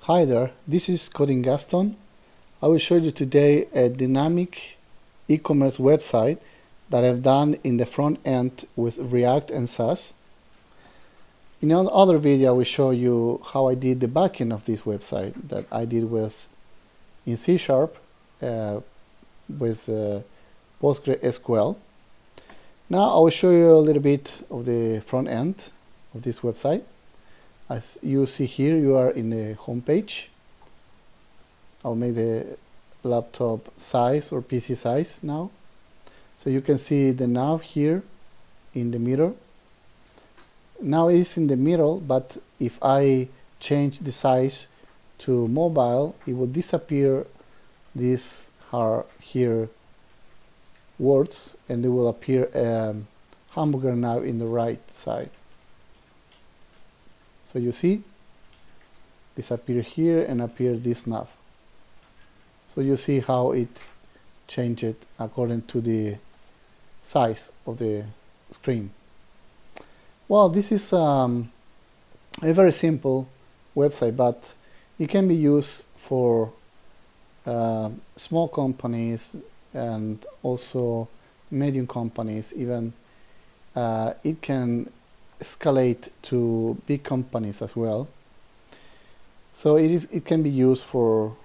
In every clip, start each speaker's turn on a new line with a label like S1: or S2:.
S1: Hi there, this is Coding Gaston. I will show you today a dynamic e-commerce website that I've done in the front end with React and SASS. In another video, I will show you how I did the backend of this website that I did in C# with PostgreSQL. Now I will show you a little bit of the front end of this website. As you see here, you are in the home page. I'll make the laptop size or PC size now. So you can see the nav here in the middle. Now it's in the middle, but if I change the size to mobile, it will disappear these are here words, and they will appear hamburger now in the right side. So you see, disappear here and appear this nav. So you see how it changed according to the size of the screen. Well, this is a very simple website, but it can be used for small companies and also medium companies. Even it can escalate to big companies as well. So it can be used for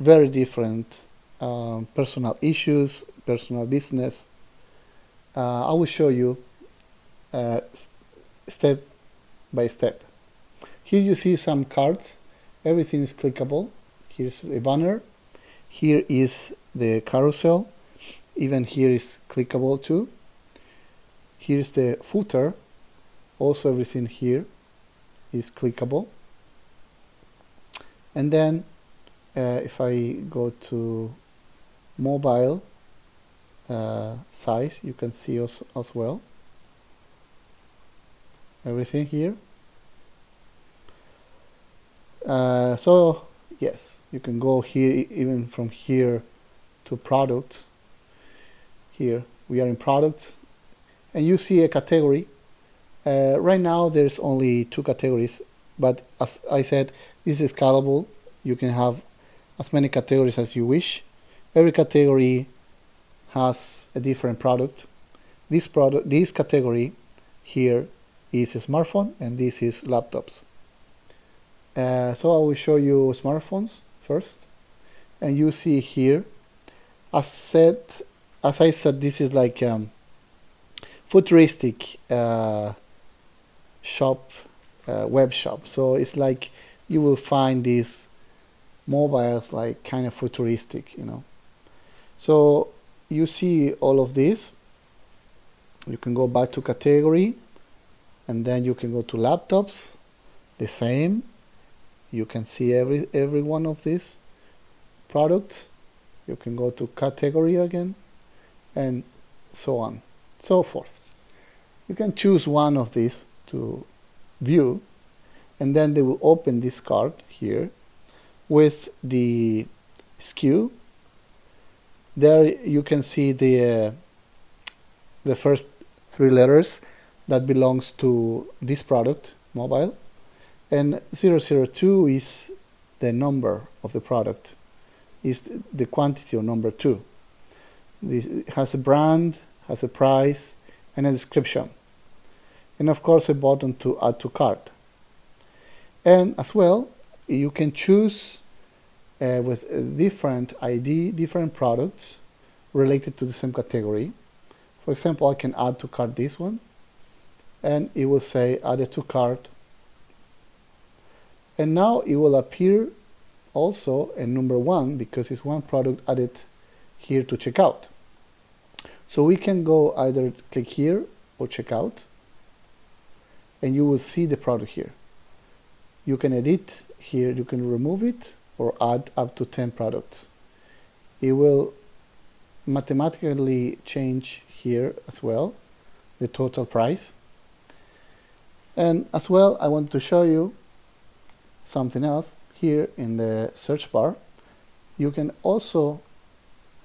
S1: very different personal issues, personal business. I will show you step by step. Here you see some cards. Everything is clickable. Here's a banner. Here is the carousel. Even here is clickable too. Here's the footer. Also everything here is clickable. And then if I go to mobile size, you can see as well everything here. So yes, you can go here, even from here to products. Here we are in products, and you see a category. Right now there's only 2 categories, but as I said, this is scalable. You can have as many categories as you wish. Every category has a different product. This category here is a smartphone, and this is laptops. So I will show you smartphones first, and you see here, as I said, this is like futuristic shop, web shop. So it's like you will find these mobiles like kind of futuristic, you know. So you see all of this. You can go back to category, and then you can go to laptops. The same. You can see every one of these products. You can go to category again, and so on, so forth. You can choose one of these to view, and then they will open this card here with the SKU. There you can see the first 3 letters that belongs to this product, mobile, and 002 is the number of the product, is the quantity of number 2. It has a brand, has a price, and a description, and of course a button to add to cart. And as well, you can choose with a different ID, different products related to the same category. For example, I can add to cart this one, and it will say added to cart. And now it will appear also a number 1 because it's one product added here to checkout. So we can go either click here or checkout, and you will see the product here. You can edit here, you can remove it or add up to 10 products. It will mathematically change here as well the total price. And as well, I want to show you something else. Here in the search bar, you can also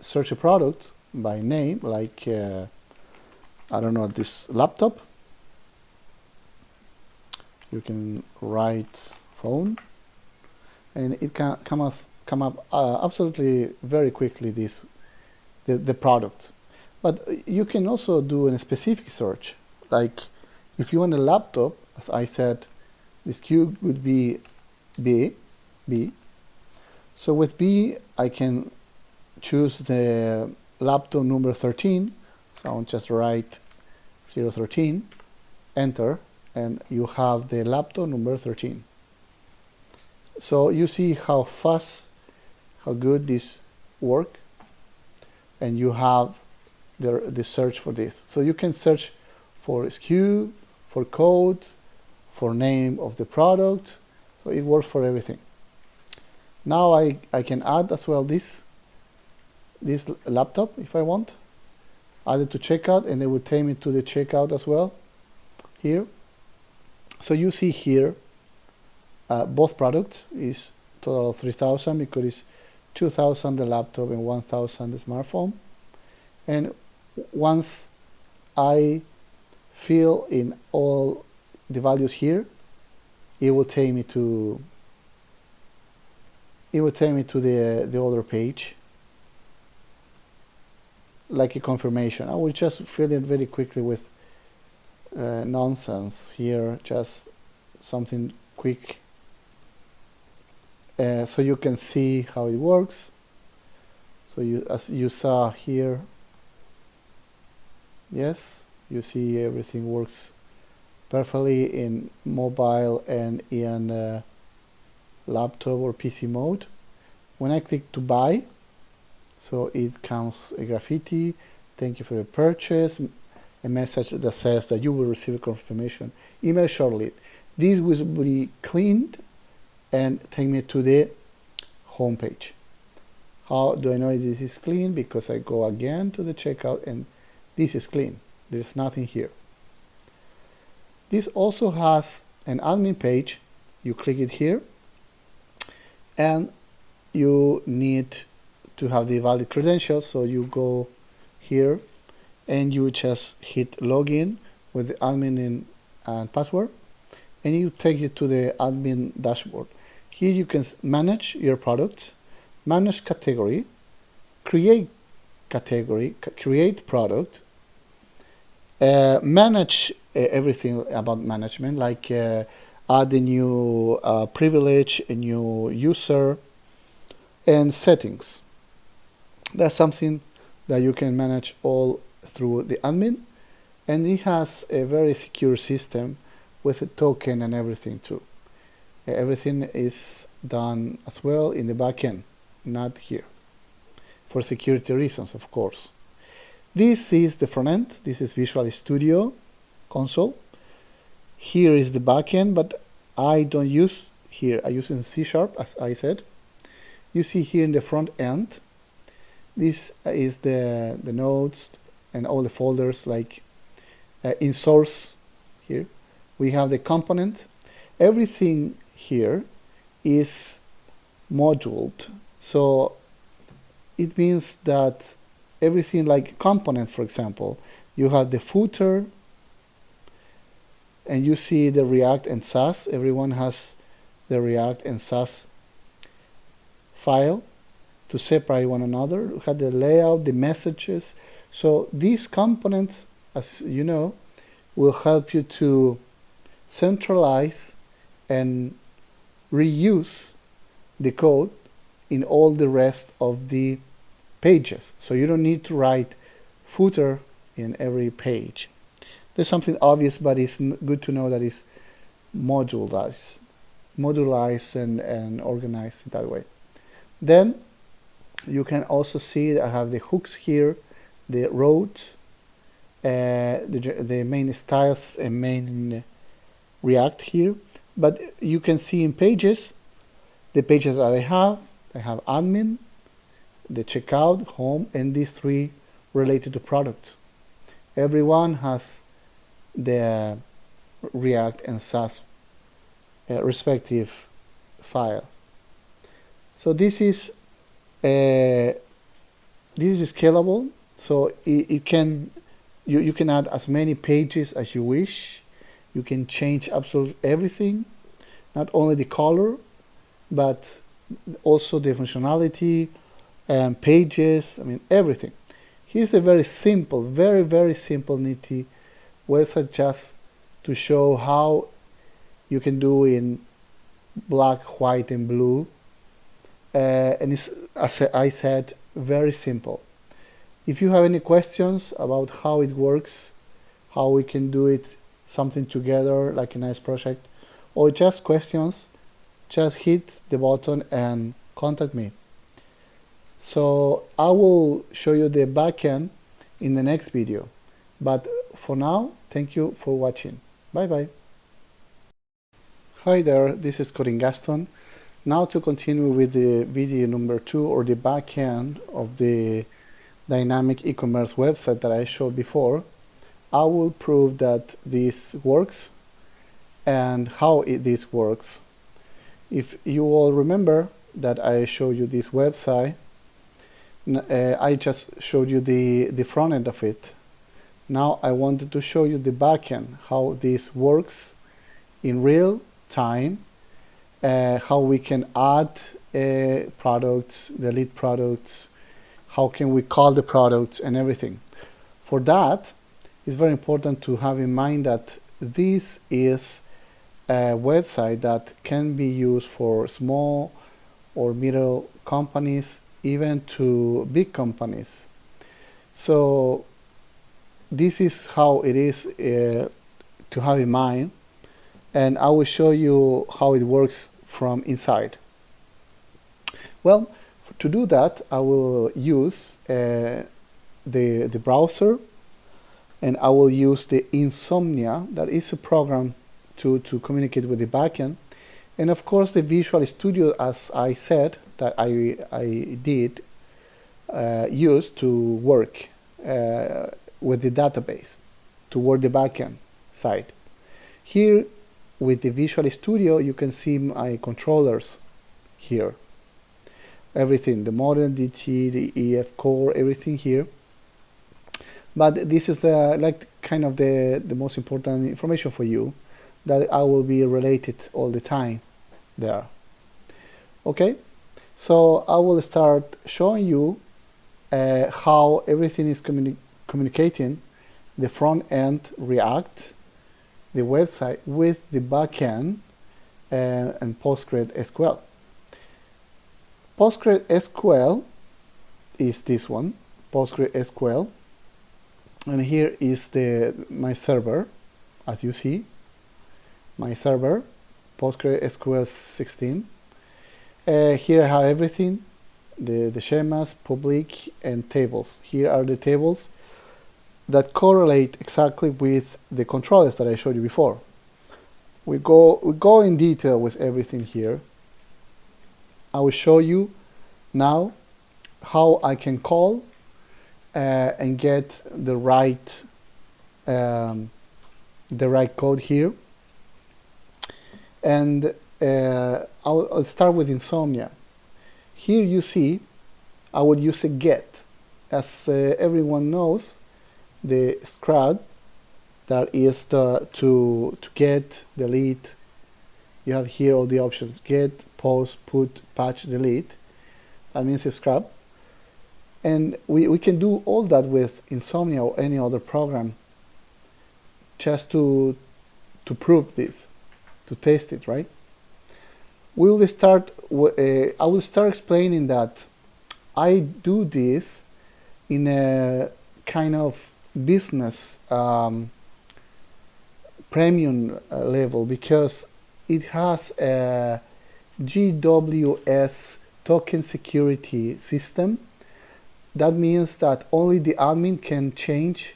S1: search a product by name, like I don't know, this laptop. You can write phone, and it can come up absolutely very quickly, the product. But you can also do a specific search, like if you want a laptop, as I said, this Q would be B. So with B, I can choose the laptop number 13. So I'll just write 013, enter, and you have the laptop number 13. So you see how fast, how good this works, and you have the search for this. So you can search for SKU, for code, for name of the product. So it works for everything. Now I can add as well this laptop if I want. Add it to checkout, and it will take me to the checkout as well here. So you see here both products is total of 3,000 because it's 2,000 the laptop and 1,000 the smartphone. And once I fill in all the values here, it will take me to the other page, like a confirmation. I will just fill it very quickly with nonsense here, just something quick, so you can see how it works. So as you saw here, yes, you see everything works perfectly in mobile and in laptop or PC mode. When I click to buy, so it comes a graffiti, thank you for your purchase, a message that says that you will receive a confirmation email shortly. This will be cleaned and take me to the home page. How do I know this is clean? Because I go again to the checkout and this is clean. There's nothing here. This also has an admin page. You click it here, and you need to have the valid credentials. So you go here and you just hit login with the admin and password, and it will take you to the admin dashboard. Here you can manage your product, manage category, create product, manage everything about management, like add a new privilege, a new user, and settings. That's something that you can manage all through the admin, and it has a very secure system with a token and everything too. Everything is done as well in the backend, not here, for security reasons, of course. This is the front end. This is Visual Studio console. Here is the backend, but I don't use here. I use in C#, as I said. You see here in the front end, this is the nodes and all the folders, like in source here. We have the component. Everything here is moduled. So it means that everything, like component, for example, you have the footer, and you see the React and SASS. Everyone has the React and SASS file to separate one another. You have the layout, the messages. So these components, as you know, will help you to centralize and reuse the code in all the rest of the pages. So you don't need to write footer in every page. There's something obvious, but it's good to know that it's modularized and organized that way. Then you can also see that I have the hooks here, the roads, the main styles and main React here. But you can see in pages, the pages that I have admin, the checkout, home, and these three related to product. Everyone has the React and SASS respective file. So this is scalable. So you can add as many pages as you wish. You can change absolutely everything, not only the color, but also the functionality and pages, I mean everything. Here's a very simple, very simple nifty website just to show how you can do in black, white and blue, and it's, as I said, very simple. If you have any questions about how it works, how we can do it something together like a nice project, or just questions, just hit the button and contact me. So I will show you the backend in the next video, but for now, thank you for watching. Bye bye. Hi there, this is Coding Gaston. Now to continue with the video number 2, or the backend of the dynamic e-commerce website that I showed before. I will prove that this works and how this works. If you all remember that I showed you this website, I just showed you the front end of it. Now I wanted to show you the backend, how this works in real time, how we can add products, delete products, how can we call the products and everything. For that, it's very important to have in mind that this is a website that can be used for small or middle companies, even to big companies. So this is how it is to have in mind, and I will show you how it works from inside. Well, to do that, I will use the browser, and I will use the Insomnia, that is a program to communicate with the backend, and of course the Visual Studio, as I said, that I did use to work with the database, to work the backend side. Here with the Visual Studio, you can see my controllers here. Everything, the model, DT, the EF core, everything here. But this is like kind of the most important information for you, that I will be related all the time there. Okay, so I will start showing you how everything is communicating, the front end React, the website with the backend and PostgreSQL. PostgreSQL is this one, PostgreSQL, and here is my server, as you see, my server, PostgreSQL 16. Here I have everything, the schemas, public, and tables. Here are the tables that correlate exactly with the controllers that I showed you before. We go in detail with everything here. I will show you now how I can call and get the right code here. And I'll start with Insomnia. Here you see I would use a get. As everyone knows, the CRUD, that is to get, delete. You have here all the options: get, post, put, patch, delete. That means a scrub. And we can do all that with Insomnia or any other program, just to prove this, to test it, right? I will start explaining that I do this in a kind of business premium level, because it has a GWS token security system. That means that only the admin can change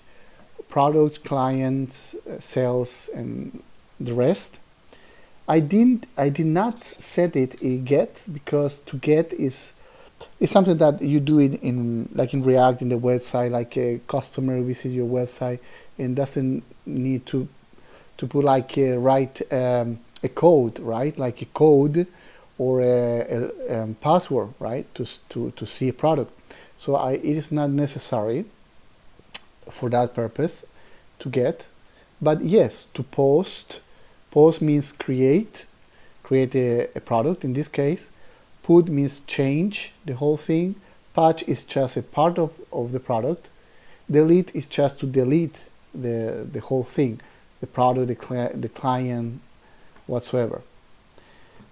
S1: products, clients, sales, and the rest. I did not set it in get, because to get is something that you do in like in React, in the website, like a customer visit your website and doesn't need to put like write a code, right? Like a code or a password, right? To see a product. So it is not necessary for that purpose to get, but yes, to post. Post means create a product in this case. Put means change the whole thing. Patch is just a part of the product. Delete is just to delete the whole thing, the product, the client, whatsoever.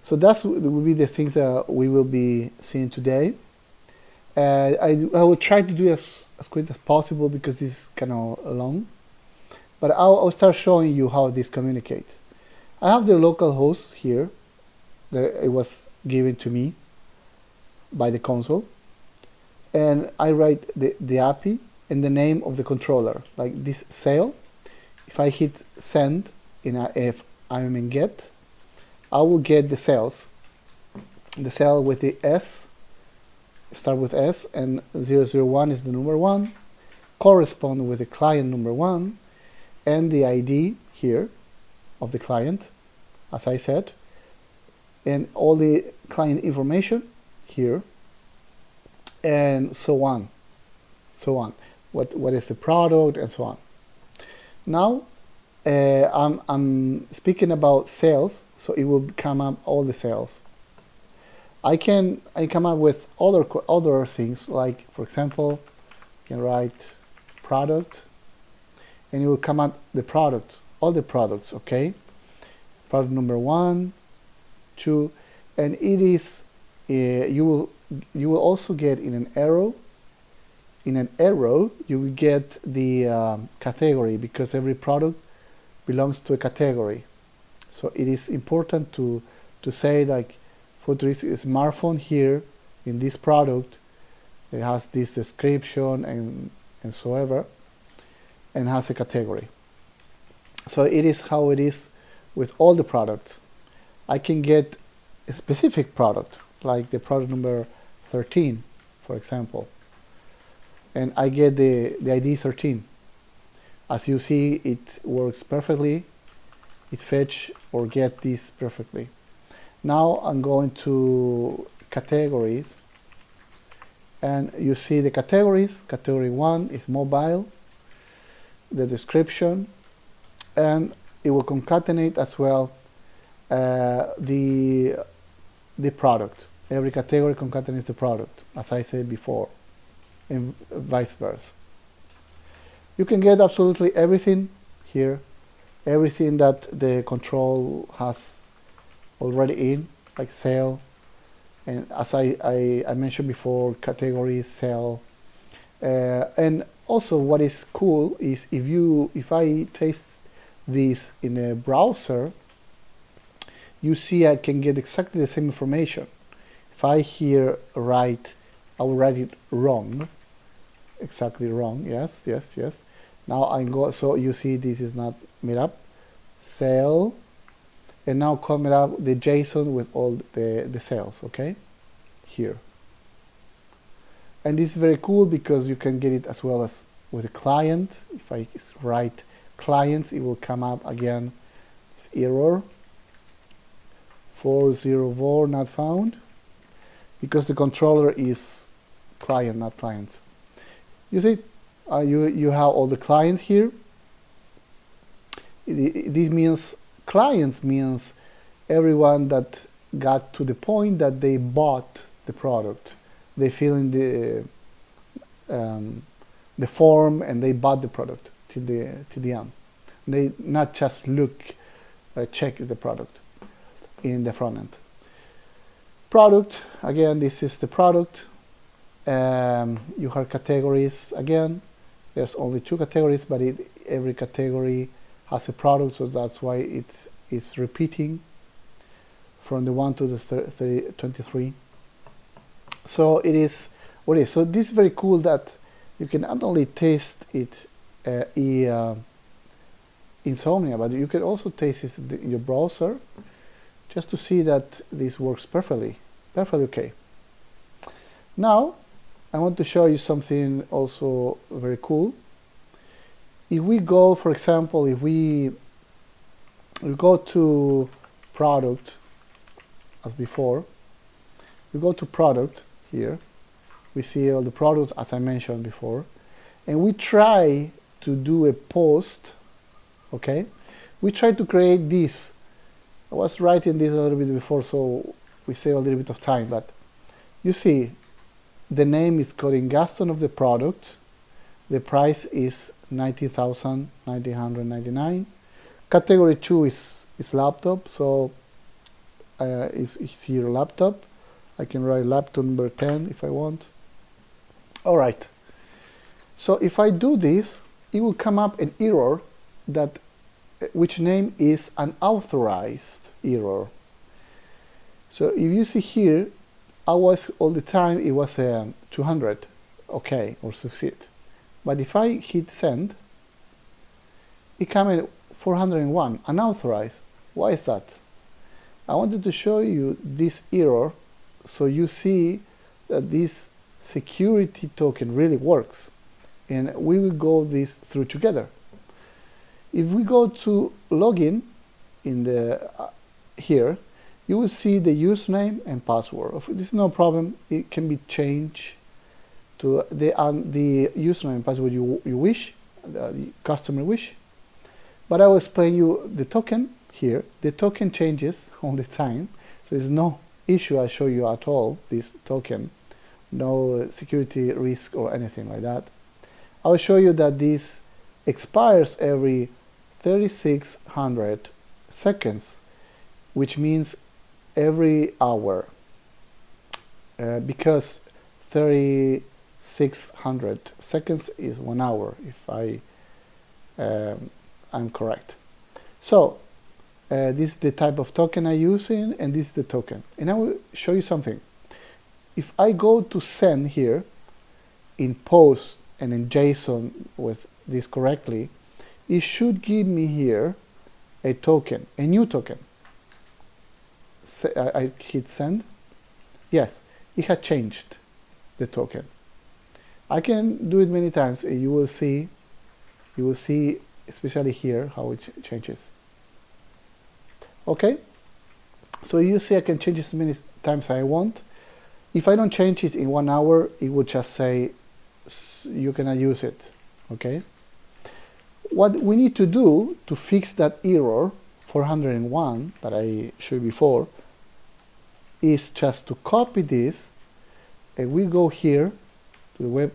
S1: So that will be the things that we will be seeing today. I will try to do as quick as possible because this is kind of long. But I'll start showing you how this communicates. I have the local host here that it was given to me by the console. And I write the API and the name of the controller, like this cell. If I hit send, if I'm in get, I will get the cells. The cell with the S, start with S, and 001 is the number 1, correspond with the client number 1, and the ID here of the client, as I said, and all the client information here, and so on. What is the product, and so on. Now I'm speaking about sales, so it will come up all the sales. I come up with other things, like for example, you can write product, and it will come up the product, all the products, okay? Product number 1, 2, and it is you will also get in an arrow. In an arrow, you will get the category, because every product belongs to a category. So it is important to say, like, futuristic smartphone here in this product, it has this description and so ever, and has a category. So it is how it is with all the products. I can get a specific product, like the product number 13, for example, and I get the ID 13. As you see, it works perfectly. It fetch or get this perfectly. Now I'm going to categories, and you see the categories. Category 1 is mobile, the description, and it will concatenate as well the product. Every category concatenates the product, as I said before, and vice versa. You can get absolutely everything here, everything that the control has already in, like sale, and as I mentioned before, categories, sale, and also what is cool is if I taste this in a browser, you see I can get exactly the same information. If I here write, I will write it wrong, exactly wrong. Yes. Now I go, so you see this is not made up, sale, and now coming up the JSON with all the cells, okay, here. And this is very cool because you can get it as well as with a client. If I write clients, it will come up again, this error 404 not found, because the controller is client, not clients. You see, you have all the clients here. This means clients means everyone that got to the point that they bought the product. They fill in the form and they bought the product to the end. They not just check the product in the front end. Product, again, this is the product. You have categories again. There's only 2 categories, but every category has a product, so that's why it's repeating from the 1 to the 23. So it is what it is. So this is very cool that you can not only taste it in Insomnia, but you can also taste it in your browser, just to see that this works perfectly okay. Now I want to show you something also very cool. If we go, for example, if we go to product, as before, we go to product here, we see all the products as I mentioned before, and we try to do a post, okay? We try to create this. I was writing this a little bit before, so we save a little bit of time, but you see the name is Coding Gaston of the product. The price is 90,999. Category 2 is laptop, so is here laptop. I can write laptop number 10 if I want. All right. So if I do this, it will come up an error that which name is unauthorized error. So if you see here, all the time it was 200, okay, or succeed. But if I hit send, it came in 401, unauthorized. Why is that? I wanted to show you this error so you see that this security token really works. And we will go this through together. If we go to login in the here, you will see the username and password. This is no problem. It can be changed to the username and password you wish, the customer wish. But I will explain you the token here. The token changes all the time, so there's no issue I show you at all. This token, no security risk or anything like that. I will show you that this expires every 3600 seconds, which means every hour, because 3600 seconds is 1 hour, if I'm correct. So this is the type of token I'm using, and this is the token. And I will show you something. If I go to send here in post and in JSON with this correctly, it should give me here a token, a new token. So I hit send. Yes, it had changed the token. I can do it many times. You will see, especially here, how it changes. Okay, so you see I can change it as many times as I want. If I don't change it in 1 hour, it would just say you cannot use it. Okay, what we need to do to fix that error 401 that I showed you before is just to copy this, and we go here to the web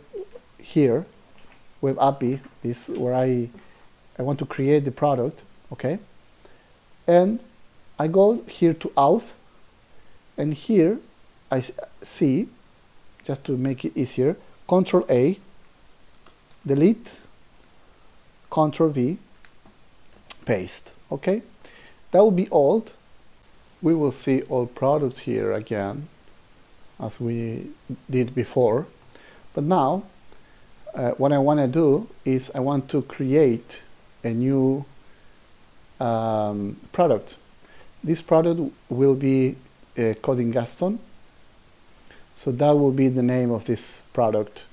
S1: API. This is where I want to create the product. Okay, and I go here to auth, and here I see, just to make it easier, Control A, delete, Control V, paste. Okay, that will be old. We will see all products here again, as we did before. But now, what I want to do is I want to create a new product. This product will be Coding Gaston. So that will be the name of this product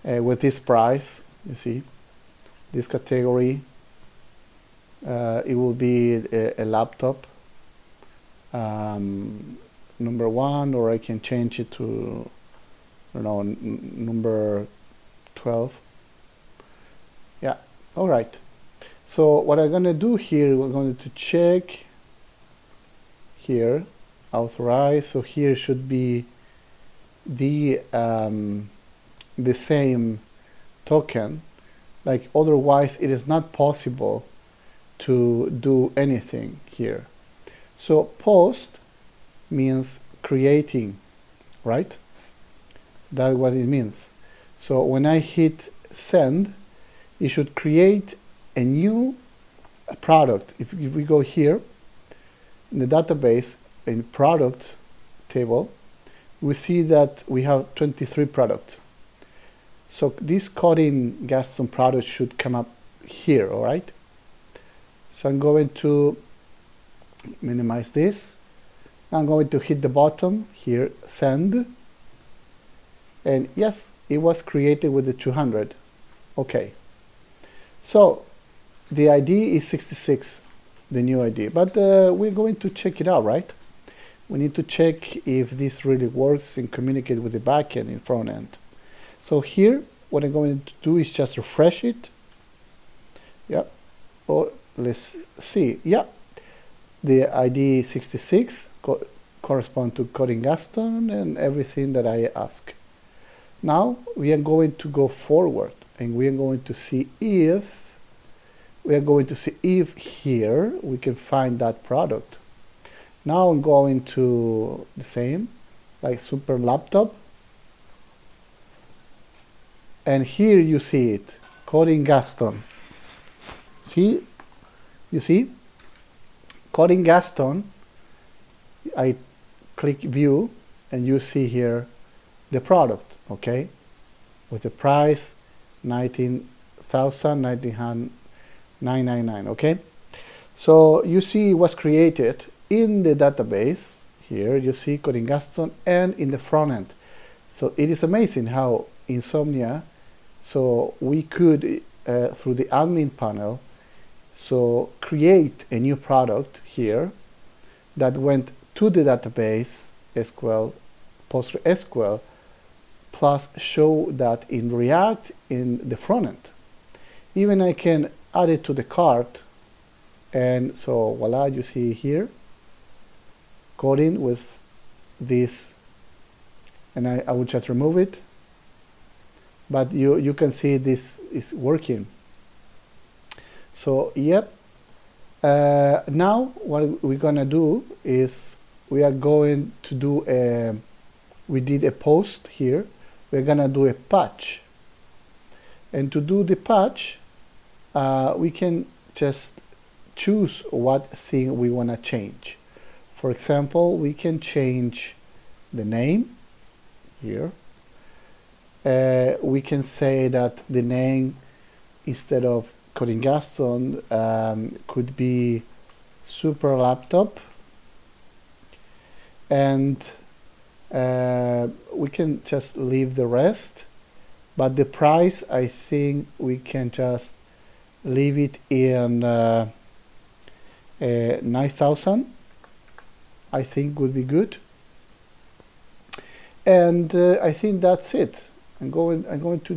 S1: with this price. You see, this category. It will be a laptop number 1, or I can change it to, I don't know, number 12. Yeah. All right. So what I'm going to do here, we're going to check here, authorized. So here should be the same token. Like otherwise, it is not possible to do anything here. So post means creating, right? That's what it means. So when I hit send, it should create a new product. If we go here in the database, in product table, we see that we have 23 products. So this Coding Gaston product should come up here, all right? So I'm going to minimize this. I'm going to hit the bottom here, send. And yes, it was created with the 200. Okay. So the ID is 66, the new ID. But we're going to check it out, right? We need to check if this really works and communicate with the backend in Frontend. So here, what I'm going to do is just refresh it. Yeah. Oh, let's see. Yeah. The ID 66, correspond to coding Gaston and everything that I ask. Now we are going to go forward and we are going to see if here we can find that product. Now I'm going to the same, like super laptop, and here you see it, coding Gaston. See, you see, coding Gaston. I click view and you see here the product, okay, with the price 19,999, okay. So you see what's created in the database. Here you see coding Gaston and in the front end. So it is amazing how Insomnia, so we could through the admin panel, so create a new product here that went to the database SQL, PostgreSQL, plus show that in React in the front end. Even I can add it to the cart, and so voila, you see here coding with this, and I will just remove it, but you can see this is working. So yep, now what we're gonna do is we are going to do we did a post here, we're gonna do a patch, and to do the patch we can just choose what thing we want to change. For example, we can change the name here. We can say that the name, instead of coding Gaston, could be super laptop, and we can just leave the rest, but the price, I think we can just leave it in 9,000. I think would be good, and I think that's it. I'm going to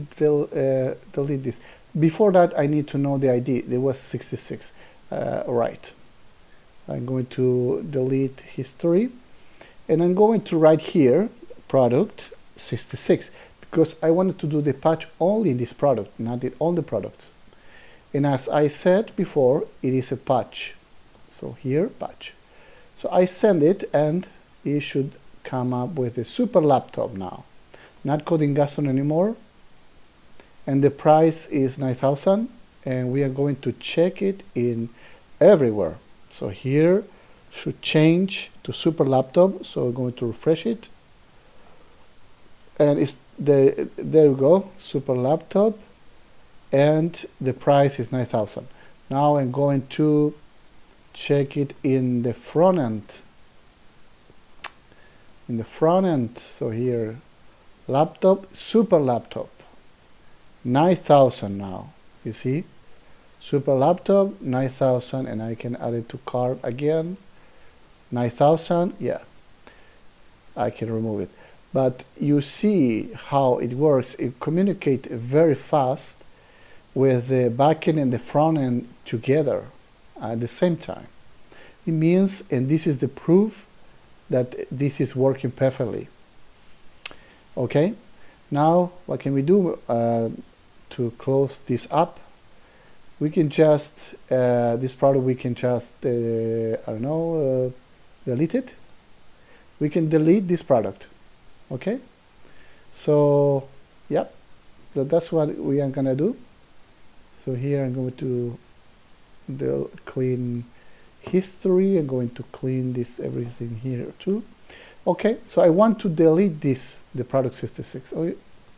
S1: delete this. Before that, I need to know the ID. There was 66, right? I'm going to delete history, and I'm going to write here product 66 because I wanted to do the patch only in this product, not in all the products. And as I said before, it is a patch. So here, patch. So I send it, and it should come up with a super laptop now. Not coding Gaston anymore. And the price is 9,000, and we are going to check it in everywhere. So here should change to super laptop. So we're going to refresh it, and it's there you go, super laptop, and the price is 9,000. Now I'm going to check it in the front end. In the front end, so here, laptop, super laptop, 9,000 now. You see, super laptop, 9,000, and I can add it to cart again. 9,000, yeah, I can remove it. But you see how it works. It communicates very fast with the backend and the front end together at the same time. It means, and this is the proof that this is working perfectly. Okay, now what can we do to close this up? We can just this product we can just I don't know, delete it. We can delete this product. Okay, so yeah, that's what we are gonna do. So here I'm going to clean history. I'm going to clean this everything here too. Okay, so I want to delete this, the product 66.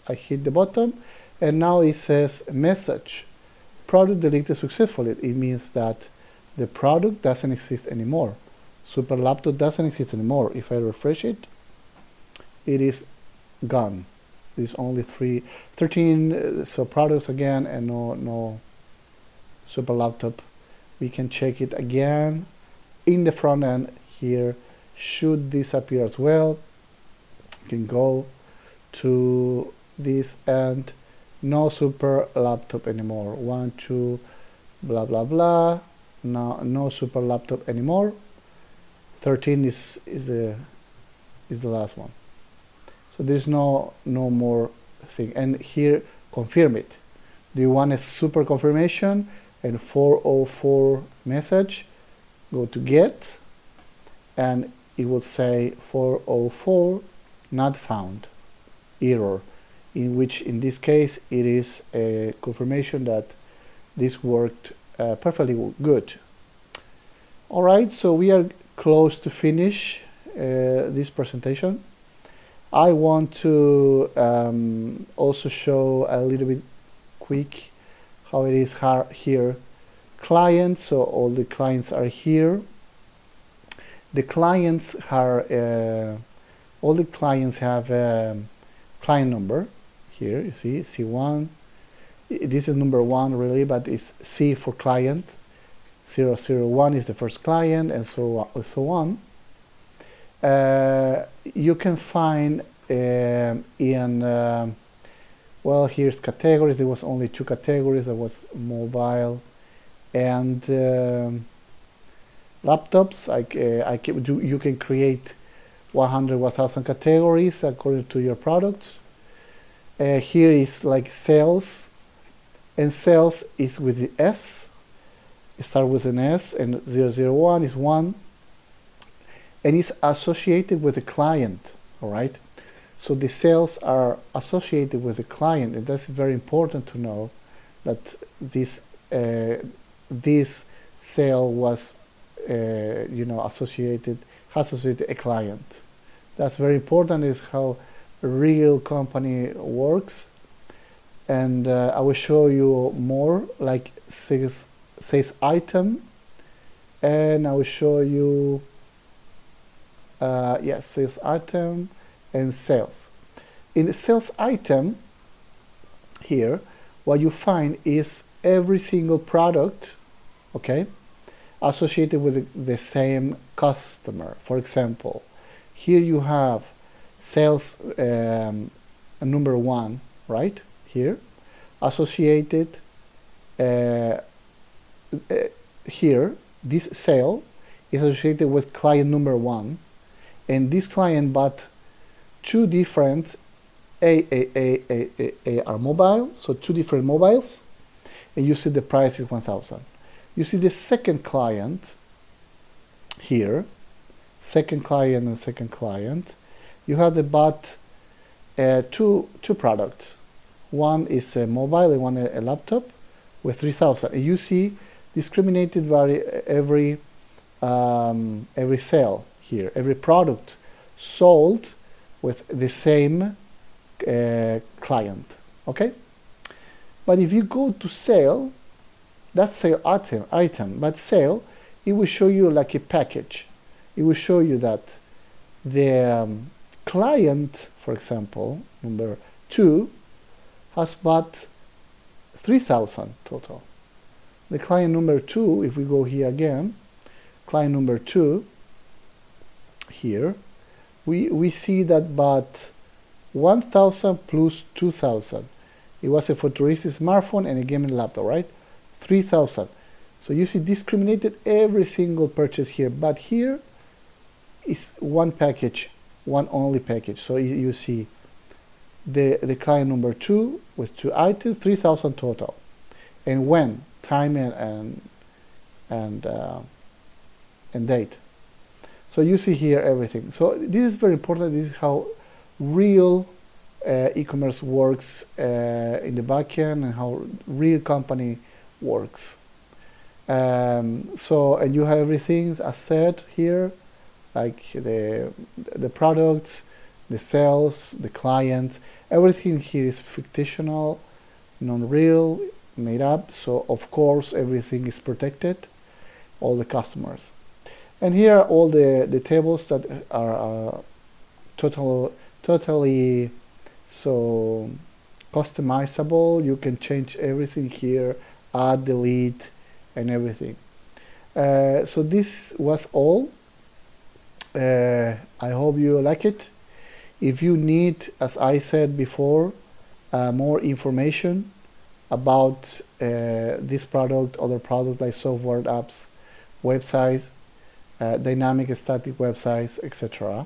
S1: I hit the button, and now it says message, product deleted successfully. It means that the product doesn't exist anymore. Super laptop doesn't exist anymore. If I refresh it, it is gone. There's only 13 so products again, and no super laptop. We can check it again in the front end here. Should disappear as well. You can go to this and no super laptop anymore. 1, 2, blah blah blah. No super laptop anymore. 13 is the is the last one. So there's no more thing. And here, confirm it. Do you want a super confirmation? And 404 message, go to get, and it will say 404 not found, error, in which in this case it is a confirmation that this worked perfectly good. All right, so we are close to finish this presentation. I want to also show a little bit quick how it is here. Clients, so all the clients are here. The clients are, all the clients have a client number here, you see, C1. This is number 1 really, but it's C for client. 001 is the first client, and so on. You can find well, here's categories. There was only 2 categories. There was mobile and laptops. You can create 100, 1,000 categories according to your products. Here is like sales, and sales is with the S. It starts with an S, and 001 is 1, and it's associated with the client. All right. So the sales are associated with the client, and that's very important to know that this sale was associated a client. That's very important. Is how a real company works, and I will show you more like sales item, and I will show you sales item and sales. In the sales item here, what you find is every single product, okay, associated with the same customer. For example, here you have sales number 1, right here, associated here. This sale is associated with client number 1, and this client bought 2 different are mobile, so 2 different mobiles, and you see the price is 1,000. You see the second client here, second client and second client. You have the bought two products. One is a mobile and one a laptop with 3,000. And you see discriminated by every sale here, every product sold with the same client, okay? But if you go to sale, that's sale item, but sale, it will show you like a package. It will show you that the client, for example, number 2, has bought 3,000 total. The client number 2, if we go here again, client number 2, here, we see that bought 1,000 plus 2,000. It was a futuristic smartphone and a gaming laptop, right? 3,000. So you see discriminated every single purchase here, but here is one package, one only package. So you see the client number 2 with 2 items, 3,000 total. And when, time and date. So you see here everything. So this is very important. This is how real e-commerce works in the backend, and how real company works. So, and you have everything as said here, like the products, the sales, the clients. Everything here is fictional, non-real, made up. So of course everything is protected, all the customers. And here are all the tables that are totally so customizable. You can change everything here, add, delete, and everything. So this was all. I hope you like it. If you need, as I said before, more information about this product, other product like software, apps, websites, dynamic, static websites, etc.,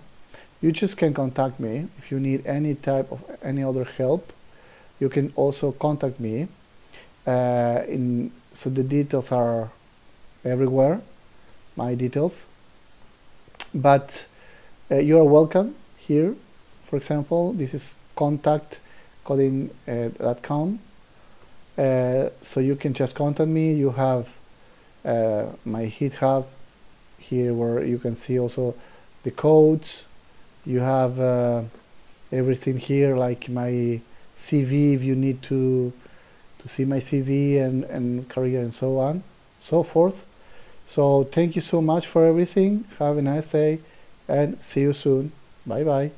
S1: You just can contact me if you need any type of any other help. You can also contact me. So the details are everywhere, my details. But you are welcome here. For example, this is contact.coding.com. So you can just contact me. You have my GitHub here where you can see also the codes. You have everything here, like my CV if you need to see my CV and career and so on, so forth. So thank you so much for everything. Have a nice day and see you soon. Bye bye.